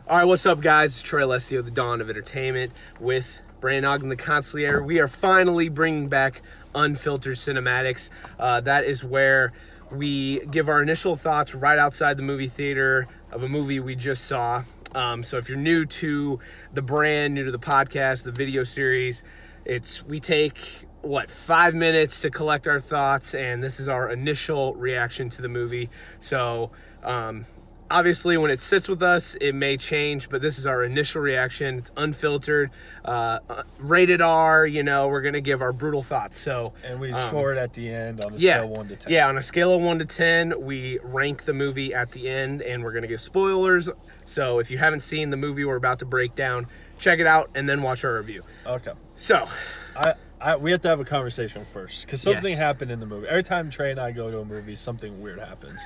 All right, what's up, guys? It's Trey, Alessio, the Dawn of Entertainment, with Brandon, Ogden, the Consigliere. We are finally bringing back Unfiltered Cinematics. That is where we give our initial thoughts right outside the movie theater of a movie we just saw. So if you're new to the brand, new to the podcast, the video series, we take 5 minutes to collect our thoughts, and this is our initial reaction to the movie. So obviously when it sits with us it may change, but this is our initial reaction. It's unfiltered, rated R. We're gonna give our brutal thoughts. So and we score it at the end on a scale of 1 to 10. Yeah, on a scale of 1 to 10 we rank the movie at the end, and we're gonna give spoilers. So if you haven't seen the movie we're about to break down, check it out and then watch our review. Okay. So we have to have a conversation first, because something happened in the movie. Every time Trey and I go to a movie, something weird happens.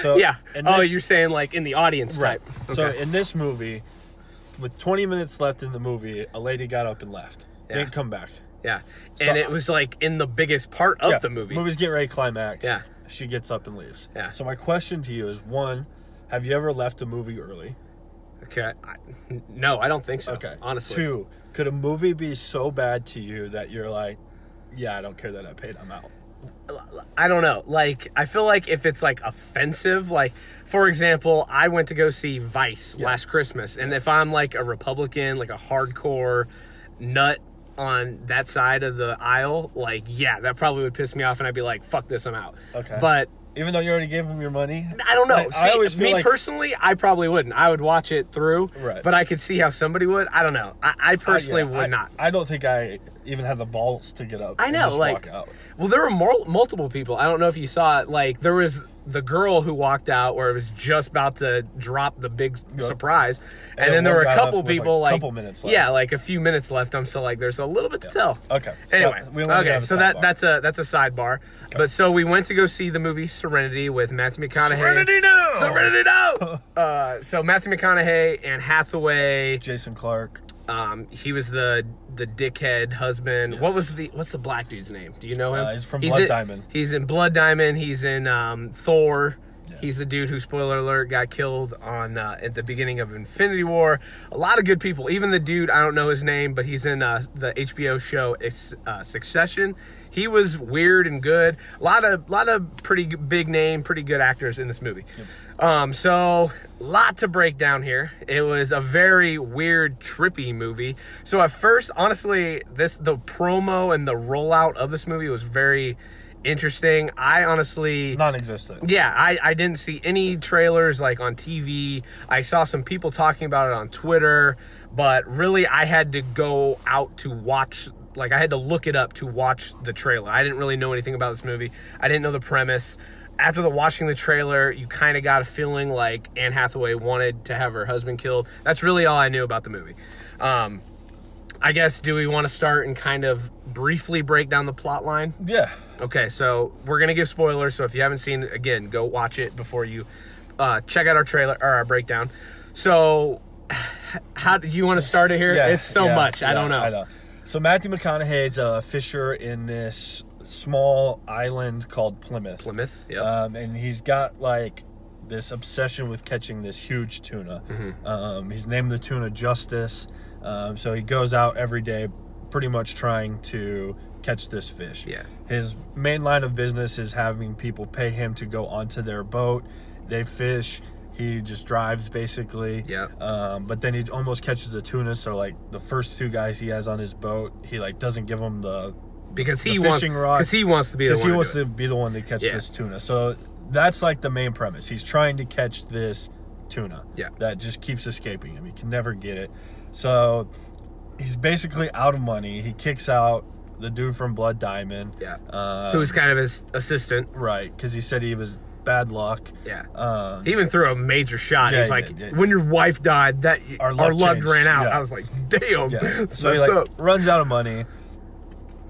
So yeah. You're saying like in the audience type. Right. So in this movie, with 20 minutes left in the movie, a lady got up and left. Didn't come back. Yeah. And it was like in the biggest part of the movie. The movie's getting ready to climax. Yeah. She gets up and leaves. Yeah. So my question to you is, one, have you ever left a movie early? Okay. No, I don't think so. Okay. Honestly. 2, could a movie be so bad to you that you're like, yeah, I don't care that I paid, I'm out? I don't know. Like, I feel like if it's like offensive, like, for example, I went to go see Vice last Christmas, and if I'm like a Republican, like a hardcore nut on that side of the aisle, like, yeah, that probably would piss me off, and I'd be like, fuck this, I'm out. Okay. But even though you already gave him your money? I don't know. Like, see, I always feel like, personally, I probably wouldn't. I would watch it through, right, but I could see how somebody would. I don't know. I personally would not. I don't think I even had the balls to get up. I know, and just walk out. Well, there were multiple people. I don't know if you saw it. Like, there was the girl who walked out where it was just about to drop the big surprise, and then there were a couple people like a couple minutes left. Yeah, like a few minutes left. I'm still like, there's a little bit to tell. Okay. Anyway, so that's a sidebar. Okay. But so we went to go see the movie Serenity with Matthew McConaughey. Serenity no. So Matthew McConaughey and Hathaway. Jason Clarke. He was the dickhead husband. Yes. What's the black dude's name? Do you know him? He's from Blood Diamond. He's in Blood Diamond. He's in Thor. Yeah. He's the dude who, spoiler alert, got killed on at the beginning of Infinity War. A lot of good people. Even the dude, I don't know his name, but he's in the HBO show Succession. He was weird and good. A lot of pretty big name, pretty good actors in this movie. Yep. So a lot to break down here. It was a very weird, trippy movie. So at first, honestly, the promo and the rollout of this movie was very interesting. I honestly non-existent. Yeah, I didn't see any trailers like on TV. I saw some people talking about it on Twitter, but really I had to go out to watch. Like, I had to look it up to watch the trailer. I didn't really know anything about this movie. I didn't know the premise. After watching the trailer, you kind of got a feeling like Anne Hathaway wanted to have her husband killed. That's really all I knew about the movie. I guess, do we want to start and kind of briefly break down the plot line? Yeah. Okay, so we're going to give spoilers, so if you haven't seen it, again, go watch it before you check out our trailer or our breakdown. So, how do you want to start it here? Yeah, it's so much. I don't know. I know. So Matthew McConaughey's a fisher in this small island called Plymouth. Yeah. And he's got like this obsession with catching this huge tuna. Mm-hmm. He's named the tuna Justice. So he goes out every day pretty much trying to catch this fish. Yeah. His main line of business is having people pay him to go onto their boat. They fish. He just drives basically. Yeah. But then he almost catches a tuna. So like the first 2 guys he has on his boat, he like doesn't give them the fishing rod, because he wants to be the one to catch this tuna. So that's like the main premise. He's trying to catch this tuna. Yeah. That just keeps escaping him. He can never get it. So he's basically out of money. He kicks out the dude from Blood Diamond. Yeah. Who's kind of his assistant. Right, because he said he was bad luck. Yeah. He even threw a major shot. He's like, when your wife died, that our luck ran out. I was like, damn. Yeah. So he runs out of money.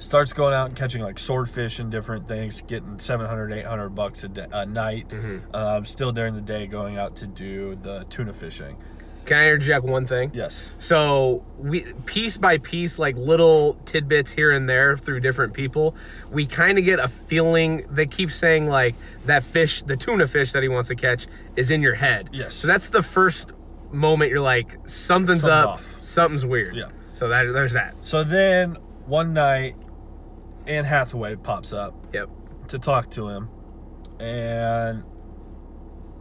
Starts going out and catching like swordfish and different things, getting $700, $800 a night. Mm-hmm. Still during the day going out to do the tuna fishing. Can I interject one thing? Yes. So we piece by piece, like little tidbits here and there through different people, we kind of get a feeling. They keep saying like that fish, the tuna fish that he wants to catch, is in your head. Yes. So that's the first moment you're like, something's up, off. Something's weird. Yeah. So there's that. So then one night, Anne Hathaway pops up. Yep. To talk to him, and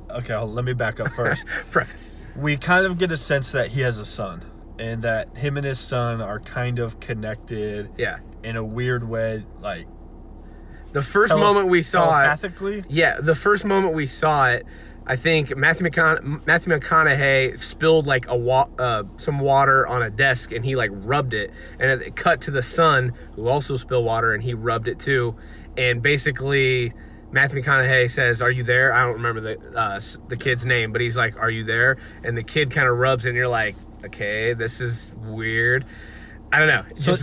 okay, let me back up first. Preface. We kind of get a sense that he has a son, and that him and his son are kind of connected. Yeah. In a weird way, like the first moment we saw telepathically. It. Yeah, the first moment we saw it, I think Matthew McConaughey spilled like some water on a desk, and he like rubbed it, and it cut to the son who also spilled water, and he rubbed it too, and basically Matthew McConaughey says, "Are you there?" I don't remember the kid's name, but he's like, "Are you there?" And the kid kind of rubs, and you're like, "Okay, this is weird." I don't know. So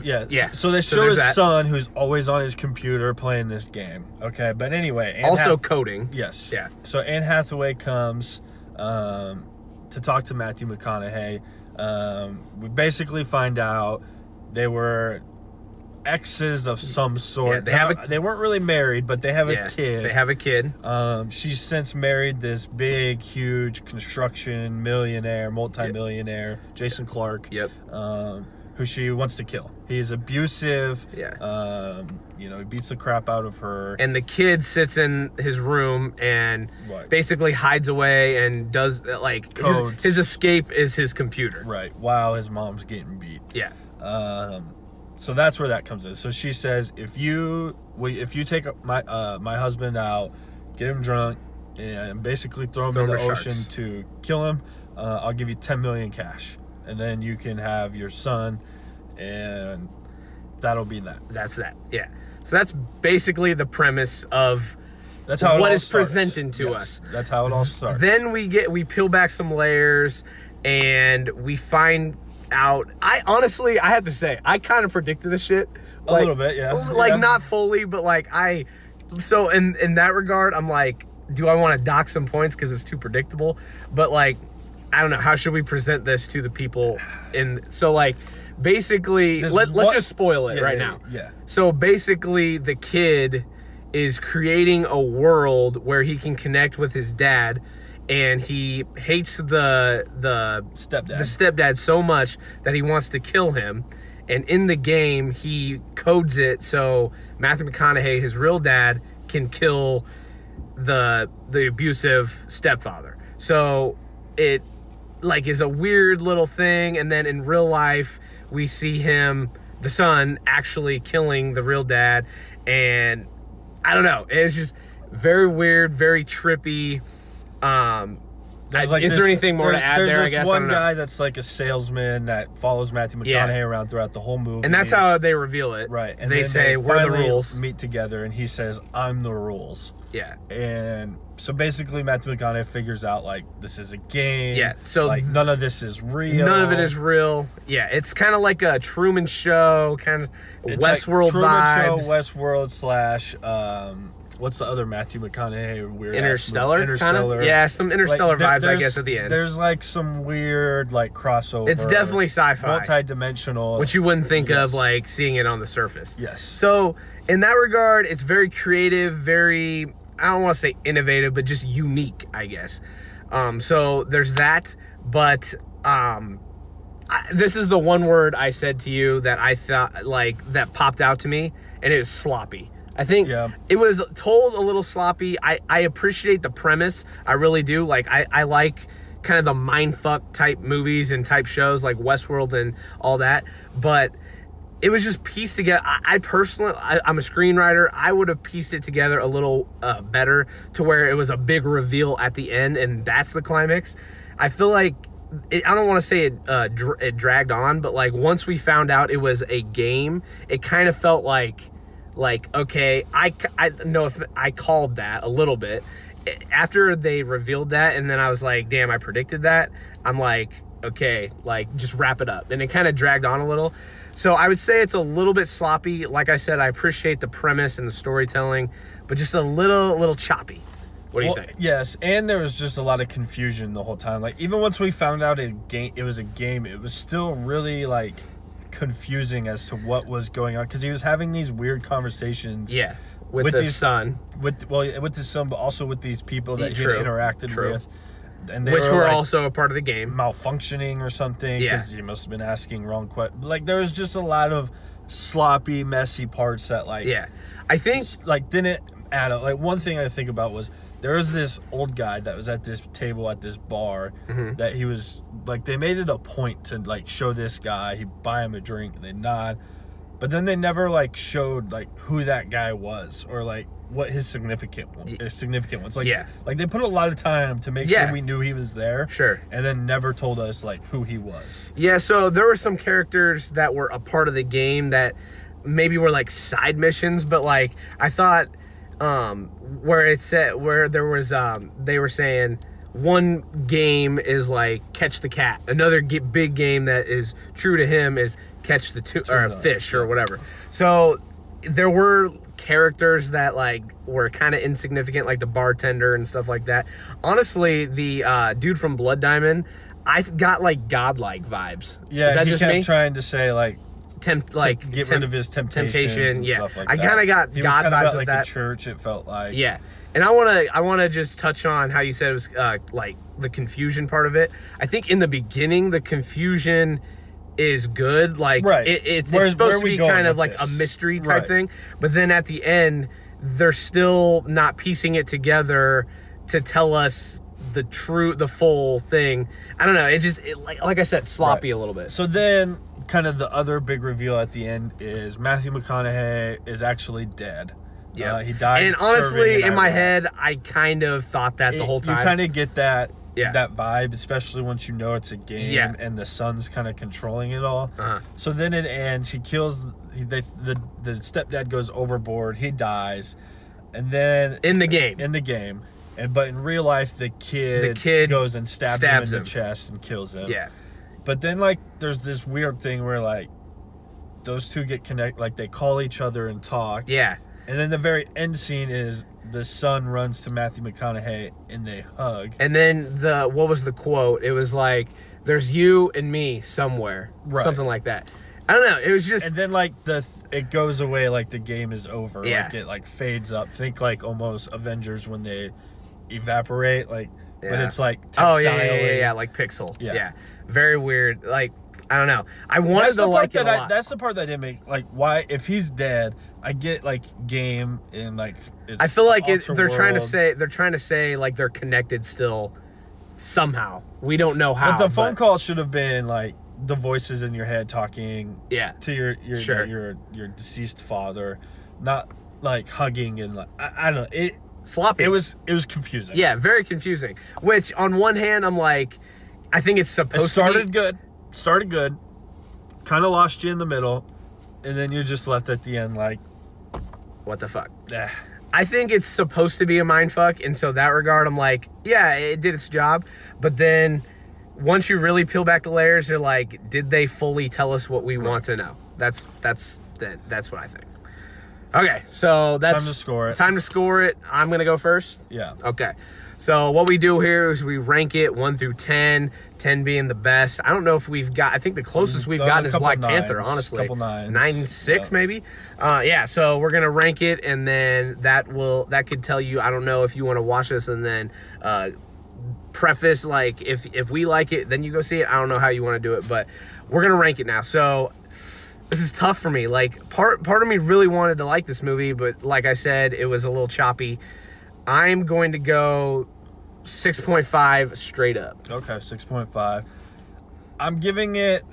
they show his son who's always on his computer playing this game. Okay, but anyway. Coding. Yes. Yeah. So Anne Hathaway comes to talk to Matthew McConaughey. We basically find out they were exes of some sort. Yeah, they weren't really married, but they have a kid. They have a kid. She's since married this big, huge construction millionaire, multimillionaire, Jason Clarke. Yep. Who she wants to kill. He's abusive. Yeah. He beats the crap out of her. And the kid sits in his room and basically hides away and does like his escape is his computer. Right. While his mom's getting beat. Yeah. So that's where that comes in. So she says, if you take my husband out, get him drunk, and basically throw him in the ocean to kill him, I'll give you $10 million cash. And then you can have your son, and that'll be that. That's that. Yeah. So that's basically the premise of what is presented to us. That's how it all starts. Then we peel back some layers, and we find out. I have to say, I kind of predicted this shit. A little bit, yeah. Not fully, but so in that regard, I'm like, do I want to dock some points because it's too predictable? But like, I don't know. How should we present this to the people? Basically, let's just spoil it now. Yeah. So basically, the kid is creating a world where he can connect with his dad, and he hates the stepdad so much that he wants to kill him. And in the game, he codes it so Matthew McConaughey, his real dad, can kill the abusive stepfather. So it is a weird little thing, and then in real life we see him, the son, actually killing the real dad, and I don't know, it's just very weird, very trippy. Is there anything more to add there? I guess there's one guy that's like a salesman that follows Matthew McConaughey around throughout the whole movie, and that's how they reveal it. Right, and they say we're the rules. Meet together, and he says, "I'm the rules." Yeah, and so basically Matthew McConaughey figures out like this is a game. Yeah, so like none of this is real. None of it is real. Yeah, it's kind of like a Truman Show, kind of Westworld like Truman vibes. Show, Westworld / what's the other Matthew McConaughey weird Interstellar? Interstellar. Yeah, some Interstellar vibes, I guess, at the end. There's like some weird like crossover. It's definitely sci-fi. Multi-dimensional. Which you wouldn't think of like seeing it on the surface. Yes. So in that regard, it's very creative, very, I don't want to say innovative, but just unique, I guess. So there's that, but this is the one word I said to you that I thought that popped out to me, and it was sloppy. I think it was told a little sloppy. I appreciate the premise. I really do. I like kind of the mindfuck type movies and type shows like Westworld and all that. But it was just pieced together. I personally, I'm a screenwriter. I would have pieced it together a little better to where it was a big reveal at the end, and that's the climax. I feel like, I don't want to say it dragged on, but once we found out it was a game, it kind of felt like okay, I know if I called that a little bit after they revealed that, and then I was like, damn, I predicted that. I'm like, okay, just wrap it up, and it kind of dragged on a little. So I would say it's a little bit sloppy. Like I said, I appreciate the premise and the storytelling, but just a little choppy. What do you think? Yes, and there was just a lot of confusion the whole time. Even once we found out it was a game, it was still really confusing as to what was going on, because he was having these weird conversations with the son, with the son, but also with these people that he had interacted with, and they which were like, also a part of the game, malfunctioning or something because he must have been asking wrong questions. Like there was just a lot of sloppy, messy parts that like I think like didn't add up. Like one thing I think about was there was this old guy that was at this table at this bar that he was like they made it a point to like show this guy. He'd buy him a drink and they'd nod, but then they never like showed like who that guy was or like what his significant was. Like like they put a lot of time to make sure we knew he was there. Sure. And then never told us like who he was. Yeah, so there were some characters that were a part of the game that maybe were like side missions, but like I thought where it said where there was they were saying one game is like catch the cat, another big game that is true to him is catch the fish or whatever. So there were characters that like were kind of insignificant, like the bartender and stuff like that. Honestly, the dude from Blood Diamond, I got like godlike vibes. Yeah, is that he just kept me? trying to say like get rid of his temptation and stuff like that. I kind of got he God was vibes about, with like that. The church, it felt like. Yeah, and I wanna just touch on how you said it was like the confusion part of it. I think in the beginning the confusion is good, like it's supposed to be kind of like a mystery type thing, but then at the end they're still not piecing it together to tell us the full thing. I don't know, it just like I said, sloppy a little bit. So then kind of the other big reveal at the end is Matthew McConaughey is actually dead. Yeah, he died. And honestly, in my head, I kind of thought that the whole time. You kind of get that that vibe, especially once you know it's a game and the son's kind of controlling it all. So then it ends. He kills the stepdad goes overboard. He dies, and then in the game, but in real life, the kid goes and stabs him in the chest and kills him. Yeah. But then like there's this weird thing where like those two get connected, like they call each other and talk. Yeah. And then the very end scene is the son runs to Matthew McConaughey and they hug. And then what was the quote? It was like, "There's you and me somewhere," something like that. I don't know. It was just. And then like it goes away, like the game is over. Yeah. Like it like fades up. Think like almost Avengers when they evaporate, like when it's like textile. Yeah, like pixel. Yeah. Very weird. Like I don't know. I wanted to like it a lot. That's the part that didn't make like why if he's dead. I get like game and like it's I feel like they're trying to say like they're connected still somehow. We don't know how. But the phone call should have been like the voices in your head talking to your deceased father, not like hugging and like I don't know. It sloppy. It was confusing. Yeah, very confusing. Which on one hand I'm like I think it's supposed to be started good. Kind of lost you in the middle and then you're just left at the end like what the fuck? I think it's supposed to be a mindfuck, and so that regard, I'm like, yeah, it did its job. But then, once you really peel back the layers, you're like, did they fully tell us what we want to know? That's what I think. Okay, so that's time to score it. I'm gonna go first. Yeah. Okay. So what we do here is we rank it 1 through 10, 10 being the best. I don't know if we've got, I think the closest we've gotten is Black Panther, honestly. Couple nines. 9.6 maybe. Yeah, so we're going to rank it, and then that could tell you, I don't know if you want to watch this and then preface, like, if we like it, then you go see it. I don't know how you want to do it, but we're going to rank it now. So this is tough for me. Like, part of me really wanted to like this movie, but like I said, it was a little choppy. I'm going to go 6.5 straight up. Okay, 6.5. I'm giving it.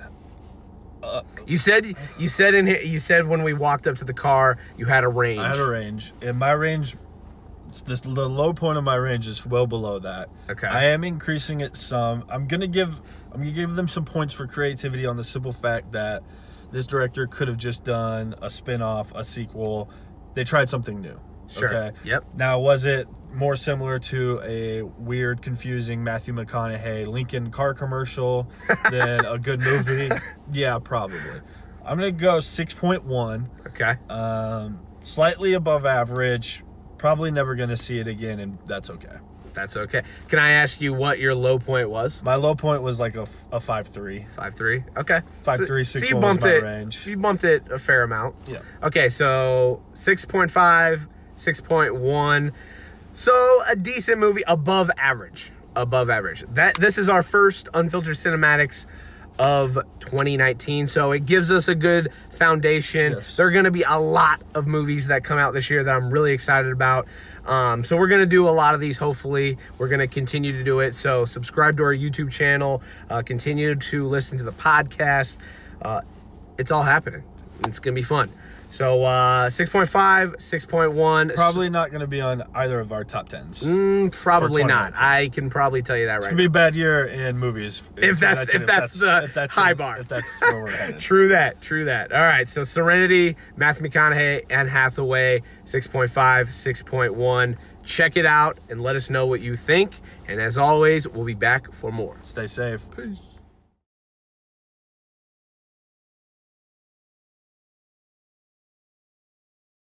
You said when we walked up to the car, you had a range. I had a range, and my range, the low point of my range is well below that. Okay. I am increasing it some. I'm gonna give them some points for creativity on the simple fact that this director could have just done a spin-off, a sequel. They tried something new. Sure. Okay. Yep. Now, was it more similar to a weird, confusing Matthew McConaughey Lincoln car commercial than a good movie? Yeah, probably. I'm gonna go 6.1. Okay. Slightly above average. Probably never gonna see it again, and that's okay. That's okay. Can I ask you what your low point was? My low point was like a 5.3. 5.3. Okay. 5.3, 6.1 so you bumped was my range. You bumped it a fair amount. Yeah. Okay, so 6.5, 6.1. So a decent movie, above average. above average. This is our first Unfiltered Cinematics of 2019, so it gives us a good foundation. Yes. There are going to be a lot of movies that come out this year that I'm really excited about. So we're going to do a lot of these. Hopefully we're going to continue to do it. So subscribe to our YouTube channel, continue to listen to the podcast. It's all happening. It's going to be fun. So 6.5, 6.1. Probably not going to be on either of our top 10s. Probably not. I can probably tell you that right now. It's going to be a bad year in movies. If that's the high bar. If that's where we're headed. True that. All right, so Serenity, Matthew McConaughey, and Hathaway, 6.5, 6.1. Check it out and let us know what you think. And as always, we'll be back for more. Stay safe. Peace.